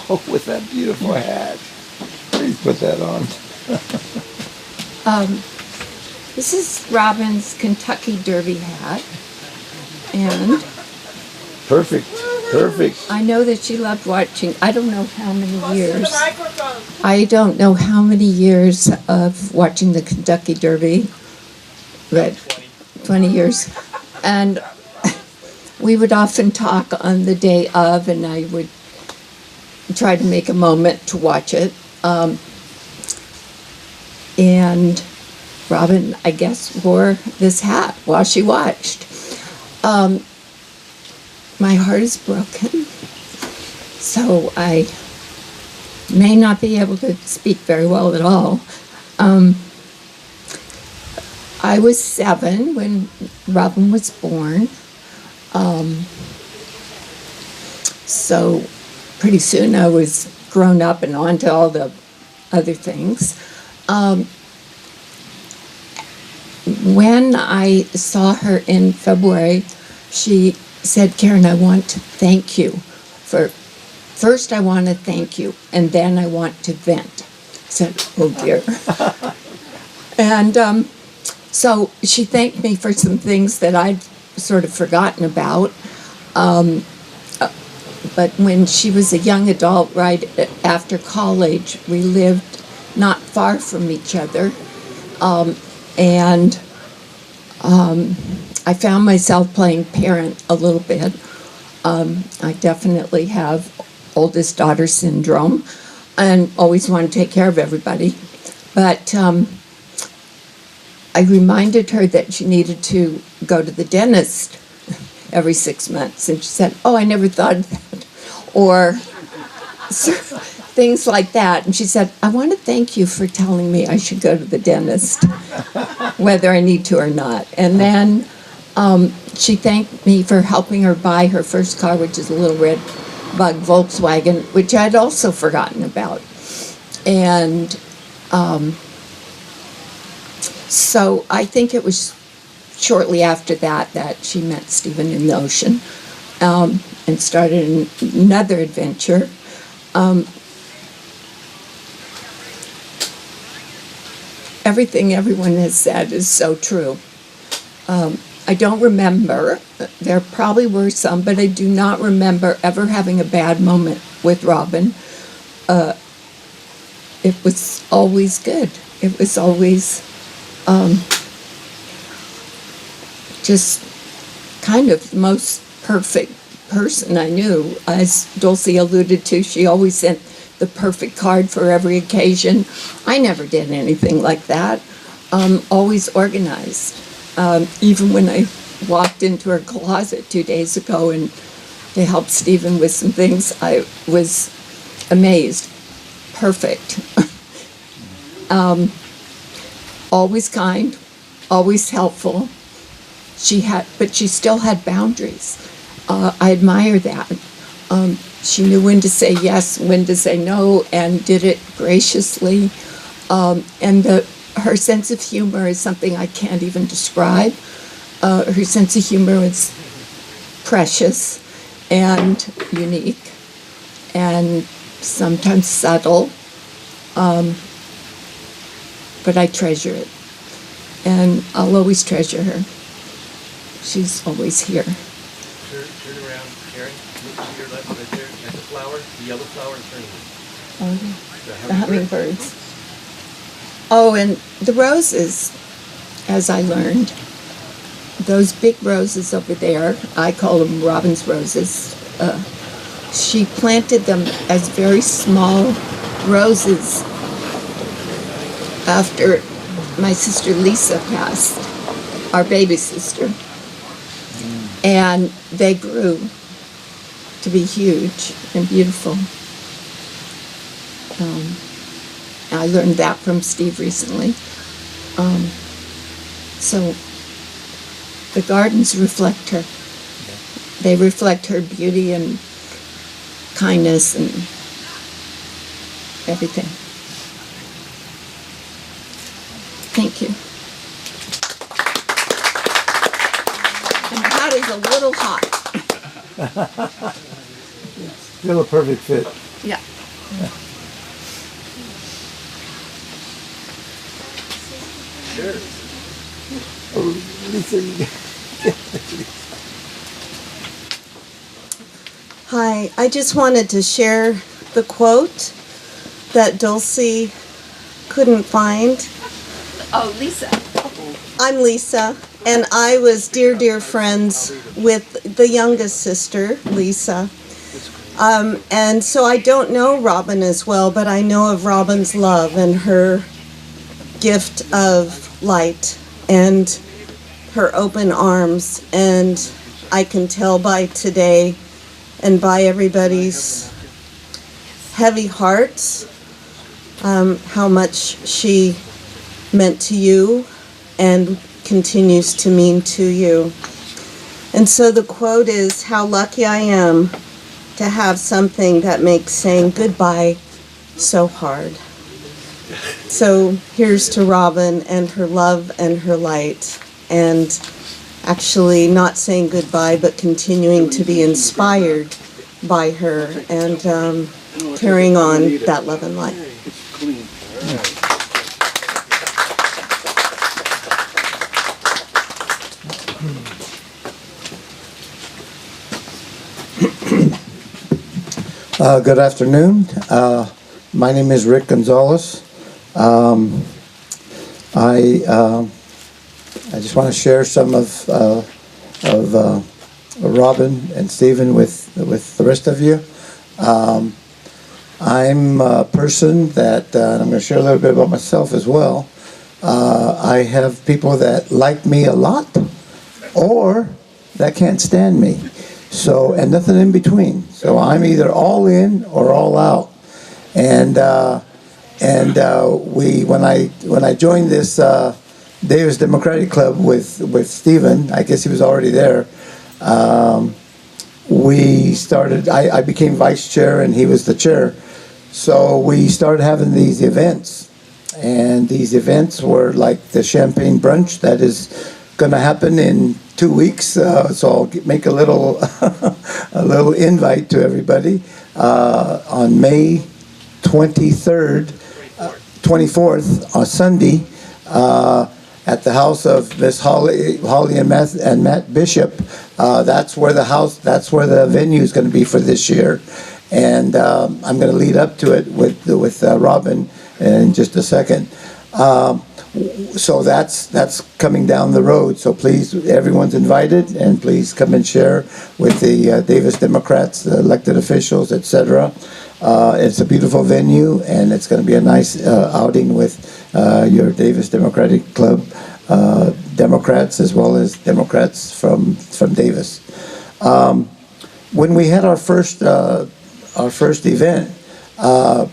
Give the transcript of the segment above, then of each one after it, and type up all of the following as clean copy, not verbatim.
Oh, with that beautiful hat. Please put that on. This is Robin's Kentucky Derby hat. And Perfect. Perfect. I know that she loved watching, I don't know how many years. I don't know how many years of watching the Kentucky Derby, but 20 years. And we would often talk on the day of, and I would try to make a moment to watch it. And Robin, I guess, wore this hat while she watched. My heart is broken, so I may not be able to speak very well at all. I was 7 when Robin was born, so pretty soon I was grown up and on to all the other things. When I saw her in February, she said, "Karen, I want to thank you for, first I want to thank you, and then I want to vent." I said, "Oh dear." And so she thanked me for some things that I'd sort of forgotten about. But when she was a young adult, right after college, we lived not far from each other. And I found myself playing parent a little bit. I definitely have oldest daughter syndrome and always want to take care of everybody. But I reminded her that she needed to go to the dentist every 6 months. And she said, "Oh, I never thought of that." Or things like that. And she said, "I want to thank you for telling me I should go to the dentist, whether I need to or not." And then she thanked me for helping her buy her first car, which is a little red bug Volkswagen, which I'd also forgotten about. And so I think it was shortly after that that she met Stephen in the ocean and started another adventure. Everything everyone has said is so true. I don't remember, there probably were some, but I do not remember ever having a bad moment with Robin. It was always good. It was always just kind of the most perfect person I knew. As Dulcie alluded to, she always sent the perfect card for every occasion. I never did anything like that. Always organized. Even when I walked into her closet 2 days ago and to help Stephen with some things, I was amazed. Perfect. Always kind, always helpful. But she still had boundaries. I admire that. She knew when to say yes, when to say no, and did it graciously. And her sense of humor is something I can't even describe. Her sense of humor is precious and unique and sometimes subtle, but I treasure it. And I'll always treasure her. She's always here. Turn around, Karen. Look to your left right there at the flower. The yellow flower is turning. Oh, the hummingbirds. Oh, and the roses, as I learned. Those big roses over there, I call them Robin's roses. She planted them as very small roses after my sister Lisa passed, our baby sister. And they grew to be huge and beautiful. I learned that from Steve recently. So the gardens reflect her. They reflect her beauty and kindness and everything. Thank you. And the hat is a little hot. Still a perfect fit. Yeah. Sure. Hi, I just wanted to share the quote that Dulcie couldn't find. Oh, Lisa. I'm Lisa, and I was dear friends with the youngest sister, Lisa. And so I don't know Robin as well, but I know of Robin's love and her gift of light and her open arms. And I can tell by today and by everybody's heavy hearts how much she meant to you and continues to mean to you. And so the quote is, "How lucky I am to have something that makes saying goodbye so hard." So here's to Robin and her love and her light, and actually not saying goodbye, but continuing to be inspired by her and carrying on that love and light. Good afternoon. My name is Rick Gonzales. I just want to share some of Robin and Stephen with the rest of you. I'm a person that I'm going to share a little bit about myself as well. I have people that like me a lot, or that can't stand me. So, and nothing in between. So I'm either all in or all out. And when I joined this Davis Democratic Club with Stephen, I guess he was already there. We started. I became vice chair and he was the chair. So we started having these events, and these events were like the champagne brunch that is going to happen in 2 weeks, so I'll make a little invite to everybody on May 24th on Sunday at the house of Miss Holly and Matt Bishop. That's where the venue is going to be for this year, and I'm going to lead up to it with Robin in just a second. So that's coming down the road. So please, everyone's invited, and please come and share with the Davis Democrats, the elected officials, etc. It's a beautiful venue, and it's going to be a nice outing with your Davis Democratic Club Democrats as well as Democrats from Davis. When we had our first event, I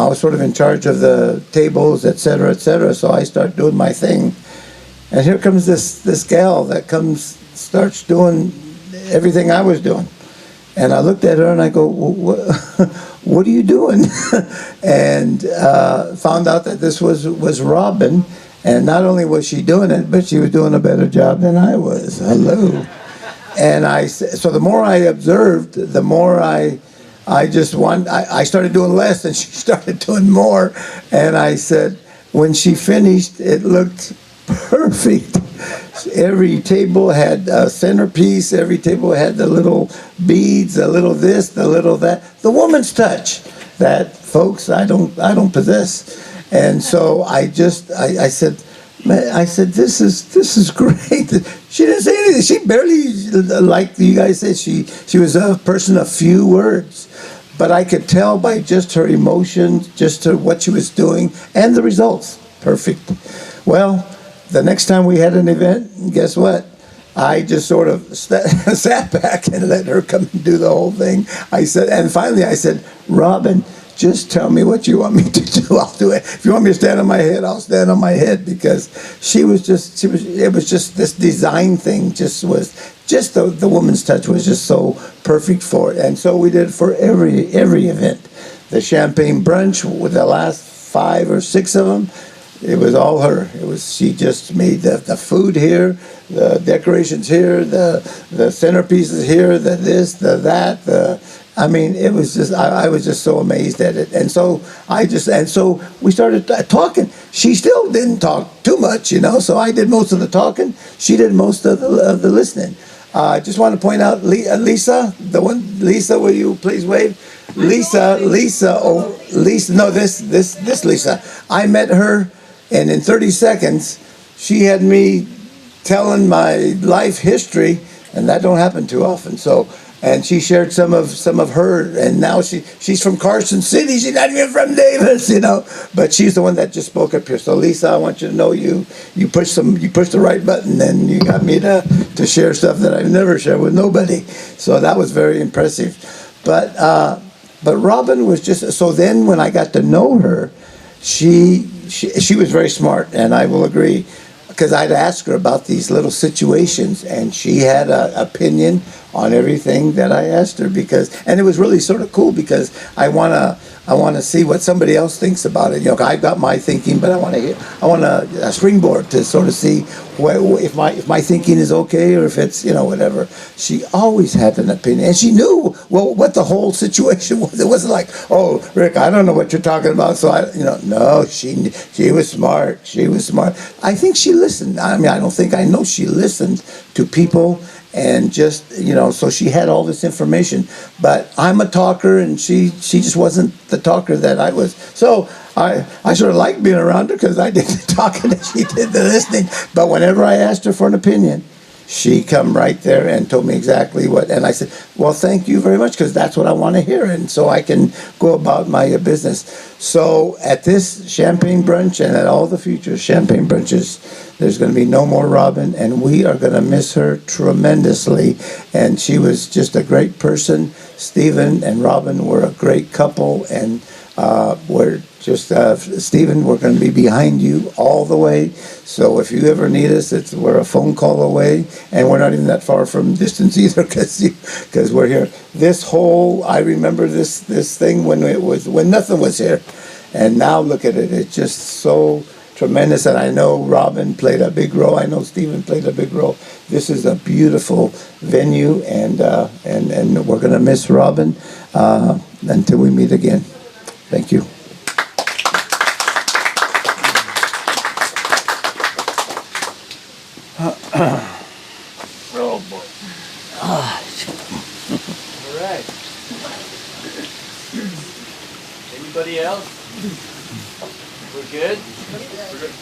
was sort of in charge of the tables, et cetera, so I start doing my thing. And here comes this gal that starts doing everything I was doing. And I looked at her and I go, what are you doing? And found out that this was Robin. And not only was she doing it, but she was doing a better job than I was. Hello. And so the more I observed, the more I started doing less and she started doing more. And I said, when she finished, it looked perfect. Every table had a centerpiece. Every table had the little beads, a little this, the little that. The woman's touch that, folks, I don't possess. And so I said, this is great. She didn't say anything. She barely, like you guys said, she was a person of few words. But I could tell by just her emotions, just what she was doing, and the results. Perfect. Well, the next time we had an event, guess what? I just sort of sat back and let her come and do the whole thing. Finally I said, Robin, just tell me what you want me to do. I'll do it. If you want me to stand on my head, I'll stand on my head, because it was just this design thing the woman's touch was just so perfect for it. And so we did it for every event. The champagne brunch with the last 5 or 6 of them, it was all her. She just made the food here, the decorations here, the centerpieces here, the this, the that, I mean, it was just, I was just so amazed at it. And so so we started talking. She still didn't talk too much, you know, so I did most of the talking. She did most of the listening. I just want to point out, Lisa, Lisa, will you please wave? Lisa, no, this Lisa. I met her, and in 30 seconds, she had me telling my life history, and that don't happen too often. So, and she shared some of her, and now she's from Carson City. She's not even from Davis, you know, but she's the one that just spoke up here. So, Lisa, I want you to know you pushed the right button, and you got me to share stuff that I've never shared with nobody. So that was very impressive. But Robin was just so. Then when I got to know her, she was very smart, and I will agree, because I'd ask her about these little situations, and she had an opinion on everything that I asked her, and it was really sort of cool, because I wanna see what somebody else thinks about it. You know, I've got my thinking, but I want a springboard to sort of see if my thinking is okay, or if it's, you know, whatever. She always had an opinion, and she knew what the whole situation was. It wasn't like, oh, Rick, I don't know what you're talking about, so no, she was smart. She was smart. I think she listened. I mean, I know she listened to people. And just, you know, so she had all this information, but I'm a talker, and she just wasn't the talker that I was. So I sort of liked being around her, because I did the talking and she did the listening. But whenever I asked her for an opinion, she come right there and told me exactly what. And I said, well, thank you very much, because that's what I want to hear, and so I can go about my business. So at this champagne brunch, and at all the future champagne brunches, there's going to be no more Robin, and we are going to miss her tremendously. And she was just a great person. Stephen and Robin were a great couple, and we're just, Stephen, we're going to be behind you all the way. So if you ever need us, we're a phone call away, and we're not even that far from distance either, because we're here. I remember this thing when nothing was here, and now look at it. It's just so tremendous, and I know Robin played a big role. I know Stephen played a big role. This is a beautiful venue, and we're going to miss Robin until we meet again. Thank you. Oh, boy. All right. Anybody else? We're good? We're good.